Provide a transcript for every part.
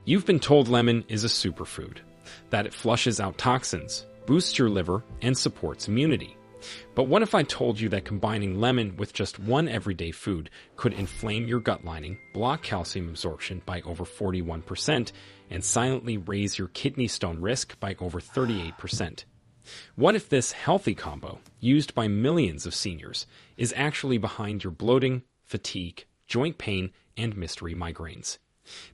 You've been told lemon is a superfood, that it flushes out toxins, boosts your liver, and supports immunity. But what if I told you that combining lemon with just one everyday food could inflame your gut lining, block calcium absorption by over 41%, and silently raise your kidney stone risk by over 38%? What if this healthy combo, used by millions of seniors, is actually behind your bloating, fatigue, joint pain, and mystery migraines?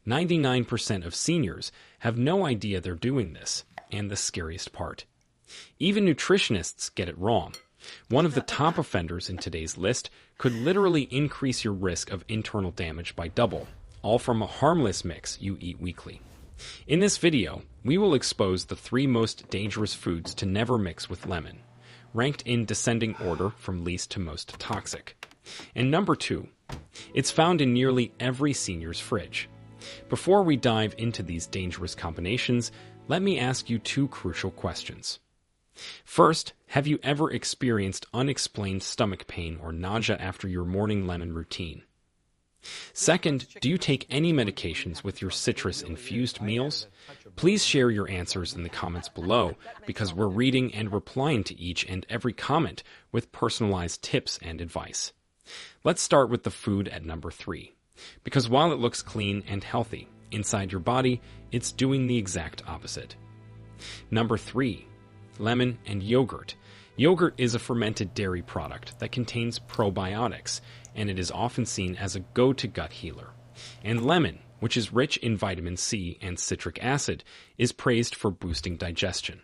99% of seniors have no idea they're doing this, and the scariest part, even nutritionists get it wrong. One of the top offenders in today's list could literally increase your risk of internal damage by double, all from a harmless mix you eat weekly. In this video, we will expose the 3 most dangerous foods to never mix with lemon, ranked in descending order from least to most toxic. And number 2, it's found in nearly every senior's fridge. Before we dive into these dangerous combinations, let me ask you 2 crucial questions. First, have you ever experienced unexplained stomach pain or nausea after your morning lemon routine? Second, do you take any medications with your citrus-infused meals? Please share your answers in the comments below, because we're reading and replying to each and every comment with personalized tips and advice. Let's start with the food at number 3, because while it looks clean and healthy, inside your body, it's doing the exact opposite. Number 3. Lemon and yogurt. Yogurt is a fermented dairy product that contains probiotics, and it is often seen as a go-to gut healer. And lemon, which is rich in vitamin C and citric acid, is praised for boosting digestion.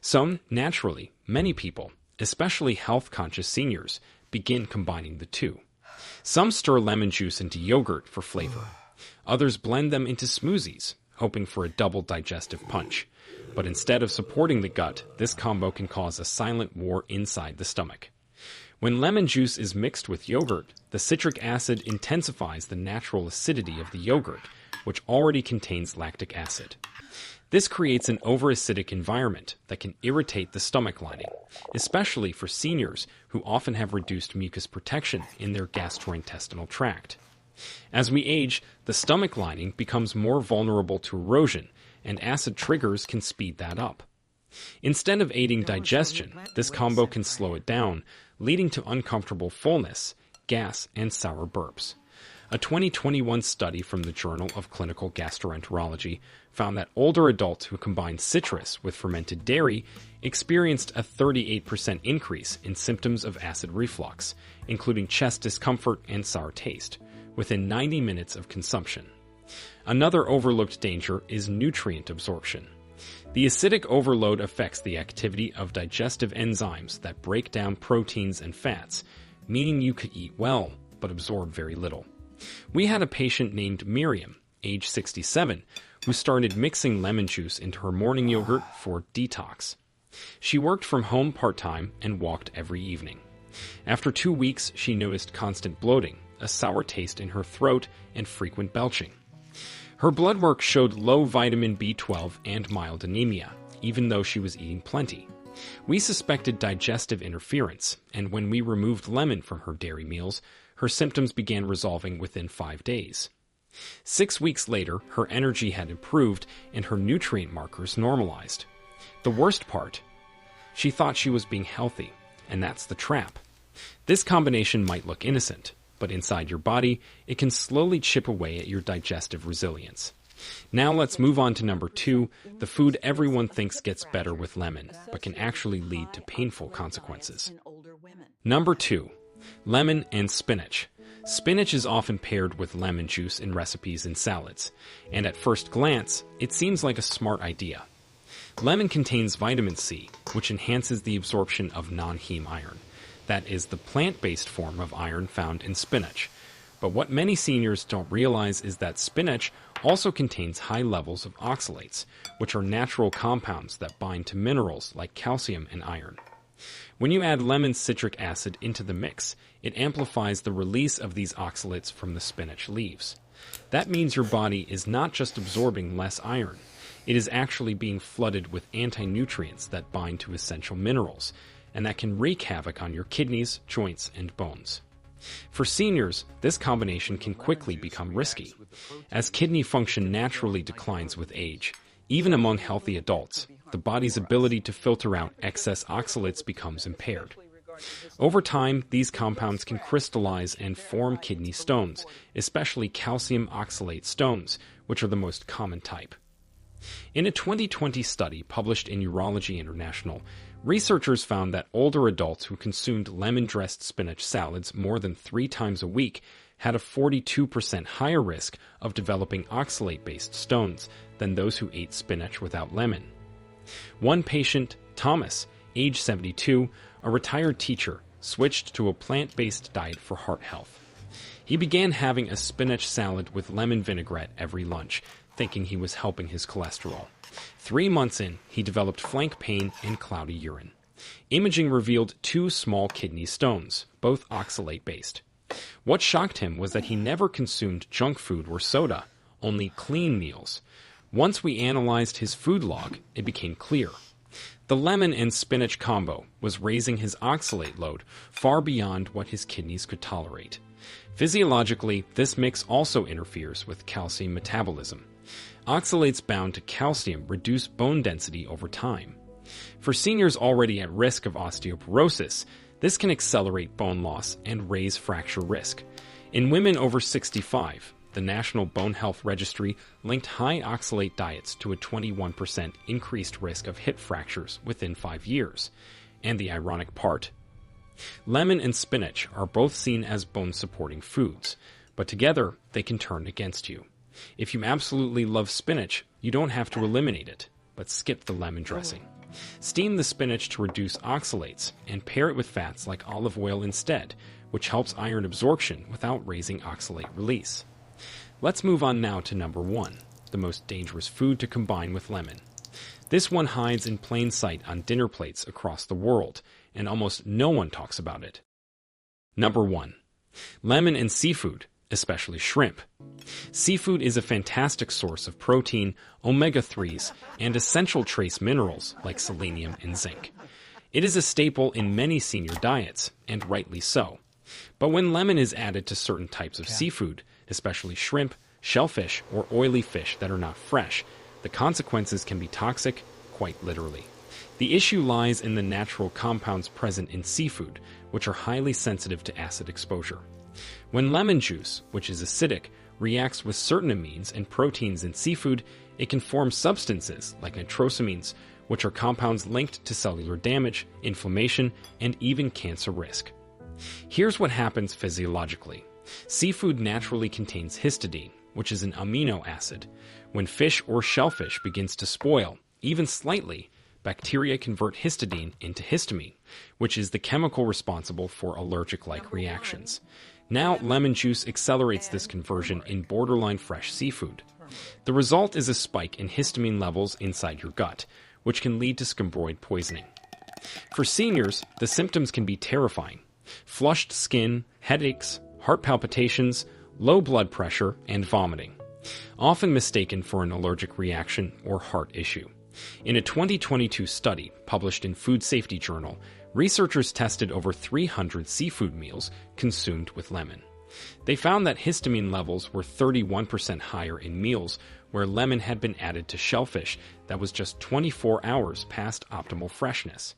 So, naturally, many people, especially health-conscious seniors, begin combining the two. Some stir lemon juice into yogurt for flavor. Others blend them into smoothies, hoping for a double digestive punch. But instead of supporting the gut, this combo can cause a silent war inside the stomach. When lemon juice is mixed with yogurt, the citric acid intensifies the natural acidity of the yogurt, which already contains lactic acid. This creates an overacidic environment that can irritate the stomach lining, especially for seniors who often have reduced mucus protection in their gastrointestinal tract. As we age, the stomach lining becomes more vulnerable to erosion, and acid triggers can speed that up. Instead of aiding digestion, this combo can slow it down, leading to uncomfortable fullness, gas, and sour burps. A 2021 study from the Journal of Clinical Gastroenterology found that older adults who combined citrus with fermented dairy experienced a 38% increase in symptoms of acid reflux, including chest discomfort and sour taste, within 90 minutes of consumption. Another overlooked danger is nutrient absorption. The acidic overload affects the activity of digestive enzymes that break down proteins and fats, meaning you could eat well, but absorb very little. We had a patient named Miriam, age 67, who started mixing lemon juice into her morning yogurt for detox. She worked from home part-time and walked every evening. After 2 weeks, she noticed constant bloating, a sour taste in her throat, and frequent belching. Her blood work showed low vitamin B12 and mild anemia, even though she was eating plenty. We suspected digestive interference, and when we removed lemon from her dairy meals, her symptoms began resolving within 5 days. 6 weeks later, her energy had improved and her nutrient markers normalized. The worst part, she thought she was being healthy, and that's the trap. This combination might look innocent, but inside your body, it can slowly chip away at your digestive resilience. Now let's move on to number 2, the food everyone thinks gets better with lemon, but can actually lead to painful consequences. Number 2, lemon and spinach. Spinach is often paired with lemon juice in recipes and salads, and at first glance, it seems like a smart idea. Lemon contains vitamin C, which enhances the absorption of non-heme iron. That is the plant-based form of iron found in spinach. But what many seniors don't realize is that spinach also contains high levels of oxalates, which are natural compounds that bind to minerals like calcium and iron. When you add lemon citric acid into the mix, it amplifies the release of these oxalates from the spinach leaves. That means your body is not just absorbing less iron, it is actually being flooded with anti-nutrients that bind to essential minerals, and that can wreak havoc on your kidneys, joints, and bones. For seniors, this combination can quickly become risky, as kidney function naturally declines with age. Even among healthy adults, the body's ability to filter out excess oxalates becomes impaired. Over time, these compounds can crystallize and form kidney stones, especially calcium oxalate stones, which are the most common type. In a 2020 study published in Urology International, researchers found that older adults who consumed lemon-dressed spinach salads more than 3 times a week had a 42% higher risk of developing oxalate-based stones than those who ate spinach without lemon. One patient, Thomas, age 72, a retired teacher, switched to a plant-based diet for heart health. He began having a spinach salad with lemon vinaigrette every lunch, thinking he was helping his cholesterol. 3 months in, he developed flank pain and cloudy urine. Imaging revealed 2 small kidney stones, both oxalate-based. What shocked him was that he never consumed junk food or soda, only clean meals. Once we analyzed his food log, it became clear. The lemon and spinach combo was raising his oxalate load far beyond what his kidneys could tolerate. Physiologically, this mix also interferes with calcium metabolism. Oxalates bound to calcium reduce bone density over time. For seniors already at risk of osteoporosis, this can accelerate bone loss and raise fracture risk. In women over 65, the National Bone Health Registry linked high oxalate diets to a 21% increased risk of hip fractures within 5 years. And the ironic part? Lemon and spinach are both seen as bone-supporting foods, but together they can turn against you. If you absolutely love spinach, you don't have to eliminate it, but skip the lemon dressing. Steam the spinach to reduce oxalates and pair it with fats like olive oil instead, which helps iron absorption without raising oxalate release. Let's move on now to number 1, the most dangerous food to combine with lemon. This one hides in plain sight on dinner plates across the world, and almost no one talks about it. Number 1. Lemon and seafood, especially shrimp. Seafood is a fantastic source of protein, omega-3s, and essential trace minerals like selenium and zinc. It is a staple in many senior diets, and rightly so. But when lemon is added to certain types of seafood, especially shrimp, shellfish, or oily fish that are not fresh, the consequences can be toxic, quite literally. The issue lies in the natural compounds present in seafood, which are highly sensitive to acid exposure. When lemon juice, which is acidic, reacts with certain amines and proteins in seafood, it can form substances like nitrosamines, which are compounds linked to cellular damage, inflammation, and even cancer risk. Here's what happens physiologically. Seafood naturally contains histidine, which is an amino acid. When fish or shellfish begins to spoil, even slightly, bacteria convert histidine into histamine, which is the chemical responsible for allergic-like reactions. Now, lemon juice accelerates this conversion in borderline fresh seafood. The result is a spike in histamine levels inside your gut, which can lead to scombroid poisoning. For seniors, the symptoms can be terrifying. Flushed skin, headaches, heart palpitations, low blood pressure, and vomiting, often mistaken for an allergic reaction or heart issue. In a 2022 study published in Food Safety Journal, researchers tested over 300 seafood meals consumed with lemon. They found that histamine levels were 31% higher in meals where lemon had been added to shellfish that was just 24 hours past optimal freshness.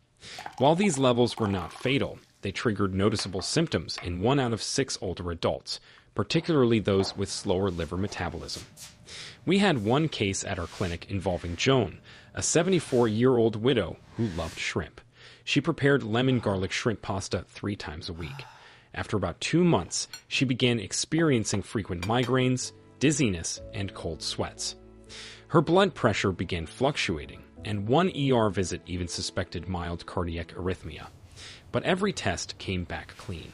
While these levels were not fatal, they triggered noticeable symptoms in 1 out of 6 older adults, particularly those with slower liver metabolism. We had one case at our clinic involving Joan, a 74-year-old widow who loved shrimp. She prepared lemon garlic shrimp pasta 3 times a week. After about 2 months, she began experiencing frequent migraines, dizziness, and cold sweats. Her blood pressure began fluctuating, and one ER visit even suspected mild cardiac arrhythmia. But every test came back clean.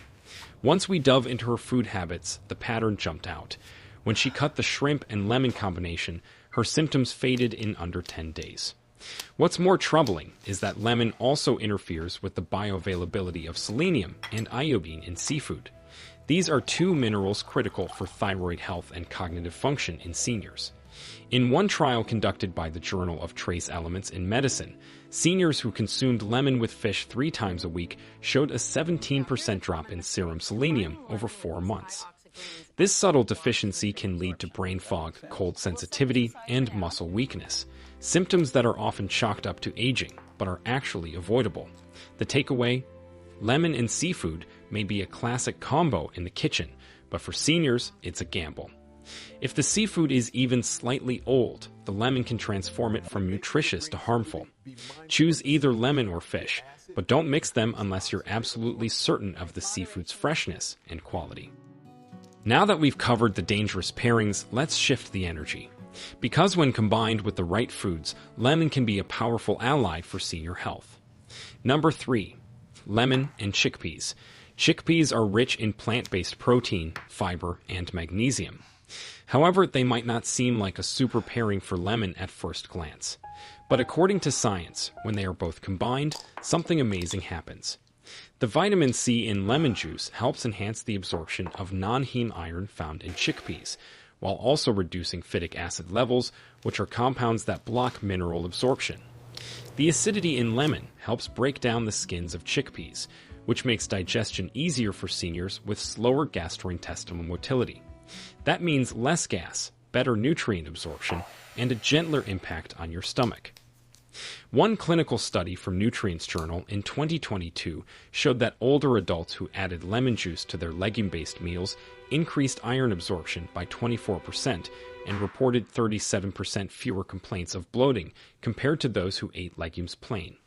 Once we dove into her food habits, the pattern jumped out. When she cut the shrimp and lemon combination, her symptoms faded in under 10 days. What's more troubling is that lemon also interferes with the bioavailability of selenium and iodine in seafood. These are 2 minerals critical for thyroid health and cognitive function in seniors. In one trial conducted by the Journal of Trace Elements in Medicine, seniors who consumed lemon with fish 3 times a week showed a 17% drop in serum selenium over 4 months. This subtle deficiency can lead to brain fog, cold sensitivity, and muscle weakness, symptoms that are often chalked up to aging, but are actually avoidable. The takeaway? Lemon and seafood may be a classic combo in the kitchen, but for seniors, it's a gamble. If the seafood is even slightly old, the lemon can transform it from nutritious to harmful. Choose either lemon or fish, but don't mix them unless you're absolutely certain of the seafood's freshness and quality. Now that we've covered the dangerous pairings, let's shift the energy. Because when combined with the right foods, lemon can be a powerful ally for senior health. Number 3. Lemon and chickpeas. Chickpeas are rich in plant-based protein, fiber, and magnesium. However, they might not seem like a super pairing for lemon at first glance. But according to science, when they are both combined, something amazing happens. The vitamin C in lemon juice helps enhance the absorption of non-heme iron found in chickpeas, while also reducing phytic acid levels, which are compounds that block mineral absorption. The acidity in lemon helps break down the skins of chickpeas, which makes digestion easier for seniors with slower gastrointestinal motility. That means less gas, better nutrient absorption, and a gentler impact on your stomach. One clinical study from Nutrients Journal in 2022 showed that older adults who added lemon juice to their legume-based meals increased iron absorption by 24% and reported 37% fewer complaints of bloating compared to those who ate legumes plain.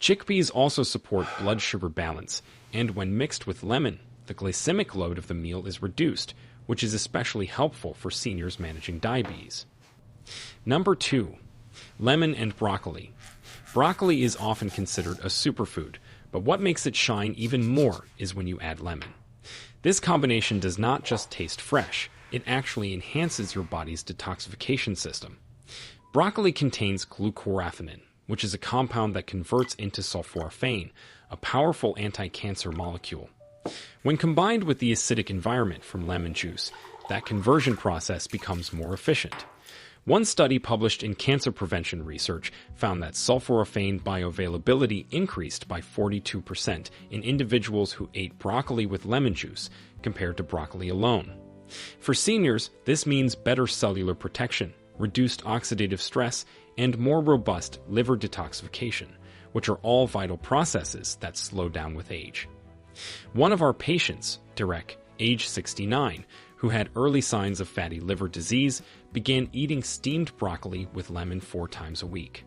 Chickpeas also support blood sugar balance, and when mixed with lemon, the glycemic load of the meal is reduced, which is especially helpful for seniors managing diabetes. Number 2. Lemon and broccoli. Broccoli is often considered a superfood, but what makes it shine even more is when you add lemon. This combination does not just taste fresh, it actually enhances your body's detoxification system. Broccoli contains glucoraphanin, which is a compound that converts into sulforaphane, a powerful anti-cancer molecule. When combined with the acidic environment from lemon juice, that conversion process becomes more efficient. One study published in Cancer Prevention Research found that sulforaphane bioavailability increased by 42% in individuals who ate broccoli with lemon juice compared to broccoli alone. For seniors, this means better cellular protection, reduced oxidative stress, and more robust liver detoxification, which are all vital processes that slow down with age. One of our patients, Derek, age 69, who had early signs of fatty liver disease, began eating steamed broccoli with lemon 4 times a week.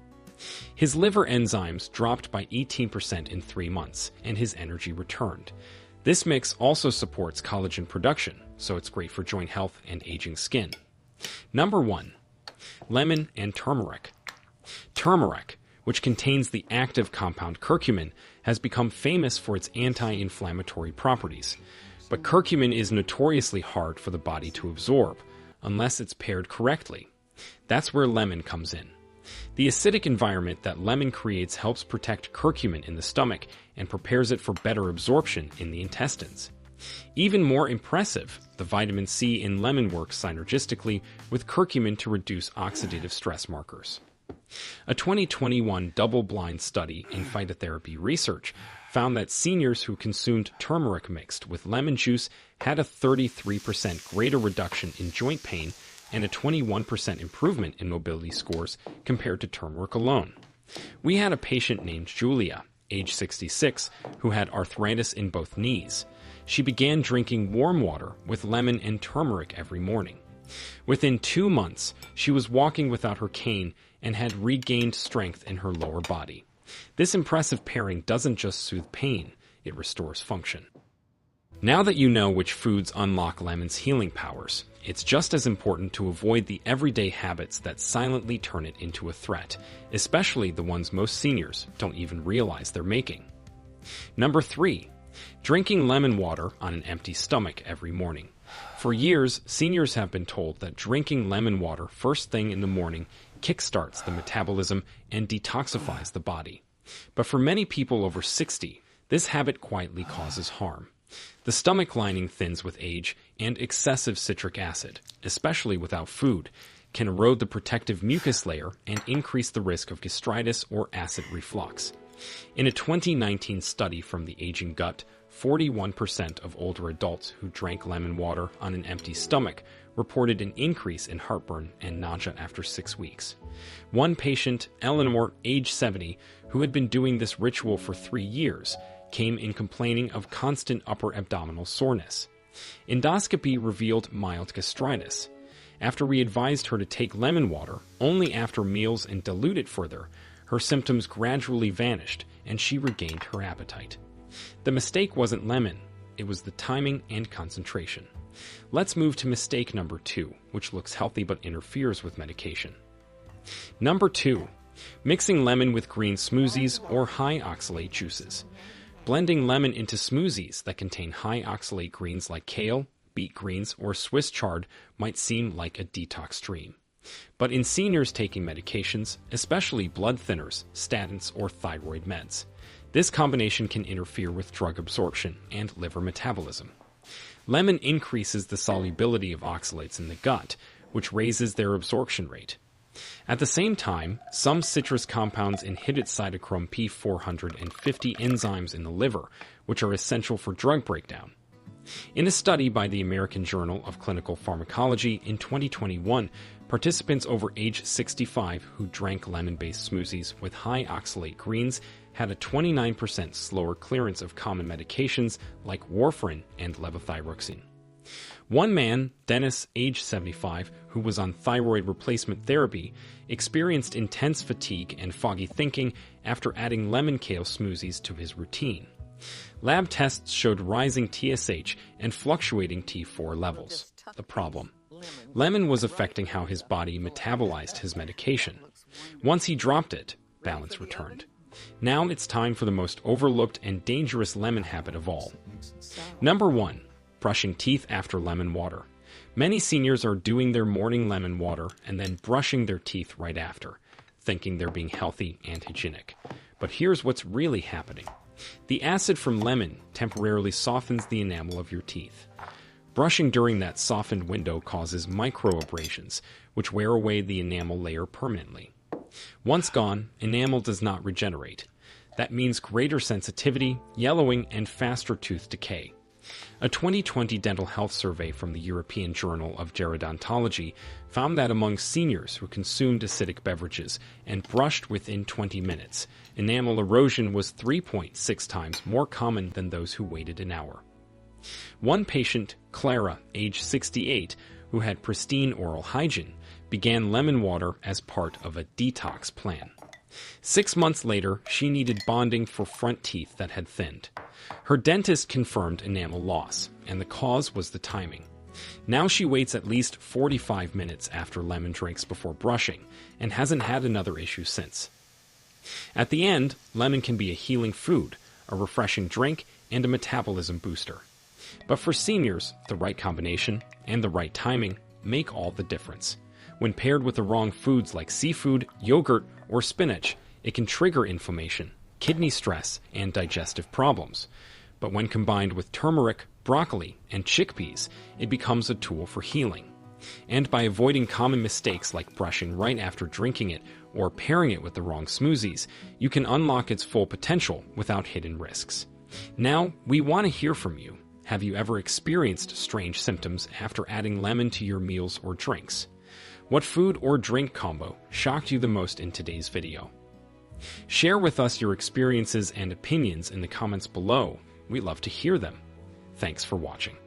His liver enzymes dropped by 18% in 3 months, and his energy returned. This mix also supports collagen production, so it's great for joint health and aging skin. Number 1. Lemon and turmeric. Turmeric, which contains the active compound curcumin, has become famous for its anti-inflammatory properties. But curcumin is notoriously hard for the body to absorb, unless it's paired correctly. That's where lemon comes in. The acidic environment that lemon creates helps protect curcumin in the stomach and prepares it for better absorption in the intestines. Even more impressive, the vitamin C in lemon works synergistically with curcumin to reduce oxidative stress markers. A 2021 double-blind study in phytotherapy research found that seniors who consumed turmeric mixed with lemon juice had a 33% greater reduction in joint pain and a 21% improvement in mobility scores compared to turmeric alone. We had a patient named Julia, age 66, who had arthritis in both knees. She began drinking warm water with lemon and turmeric every morning. Within 2 months, she was walking without her cane and had regained strength in her lower body. This impressive pairing doesn't just soothe pain, it restores function. Now that you know which foods unlock lemon's healing powers, it's just as important to avoid the everyday habits that silently turn it into a threat, especially the ones most seniors don't even realize they're making. Number 3. Drinking lemon water on an empty stomach every morning. For years, seniors have been told that drinking lemon water first thing in the morning kickstarts the metabolism and detoxifies the body. But for many people over 60, this habit quietly causes harm. The stomach lining thins with age, and excessive citric acid, especially without food, can erode the protective mucus layer and increase the risk of gastritis or acid reflux. In a 2019 study from the Aging Gut, 41% of older adults who drank lemon water on an empty stomach reported an increase in heartburn and nausea after 6 weeks. One patient, Eleanor, age 70, who had been doing this ritual for 3 years, came in complaining of constant upper abdominal soreness. Endoscopy revealed mild gastritis. After we advised her to take lemon water only after meals and dilute it further, her symptoms gradually vanished and she regained her appetite. The mistake wasn't lemon, it was the timing and concentration. Let's move to mistake number 2, which looks healthy but interferes with medication. Number 2, mixing lemon with green smoothies or high oxalate juices. Blending lemon into smoothies that contain high oxalate greens like kale, beet greens, or Swiss chard might seem like a detox dream. But in seniors taking medications, especially blood thinners, statins, or thyroid meds, this combination can interfere with drug absorption and liver metabolism. Lemon increases the solubility of oxalates in the gut, which raises their absorption rate. At the same time, some citrus compounds inhibit cytochrome P450 enzymes in the liver, which are essential for drug breakdown. In a study by the American Journal of Clinical Pharmacology in 2021, participants over age 65 who drank lemon-based smoothies with high oxalate greens had a 29% slower clearance of common medications like warfarin and levothyroxine. One man, Dennis, age 75, who was on thyroid replacement therapy, experienced intense fatigue and foggy thinking after adding lemon kale smoothies to his routine. Lab tests showed rising TSH and fluctuating T4 levels. The problem: lemon was affecting how his body metabolized his medication. Once he dropped it, balance returned. Now it's time for the most overlooked and dangerous lemon habit of all. Number 1. Brushing teeth after lemon water. Many seniors are doing their morning lemon water and then brushing their teeth right after, thinking they're being healthy and hygienic. But here's what's really happening. The acid from lemon temporarily softens the enamel of your teeth. Brushing during that softened window causes microabrasions, which wear away the enamel layer permanently. Once gone, enamel does not regenerate. That means greater sensitivity, yellowing, and faster tooth decay. A 2020 dental health survey from the European Journal of Gerodontology found that among seniors who consumed acidic beverages and brushed within 20 minutes, enamel erosion was 3.6 times more common than those who waited an hour. One patient, Clara, age 68, who had pristine oral hygiene, began lemon water as part of a detox plan. 6 months later, she needed bonding for front teeth that had thinned. Her dentist confirmed enamel loss, and the cause was the timing. Now she waits at least 45 minutes after lemon drinks before brushing, and hasn't had another issue since. At the end, lemon can be a healing food, a refreshing drink, and a metabolism booster. But for seniors, the right combination and the right timing make all the difference. When paired with the wrong foods like seafood, yogurt, or spinach, it can trigger inflammation, kidney stress, and digestive problems. But when combined with turmeric, broccoli, and chickpeas, it becomes a tool for healing. And by avoiding common mistakes like brushing right after drinking it or pairing it with the wrong smoothies, you can unlock its full potential without hidden risks. Now, we want to hear from you. Have you ever experienced strange symptoms after adding lemon to your meals or drinks? What food or drink combo shocked you the most in today's video? Share with us your experiences and opinions in the comments below. We love to hear them. Thanks for watching.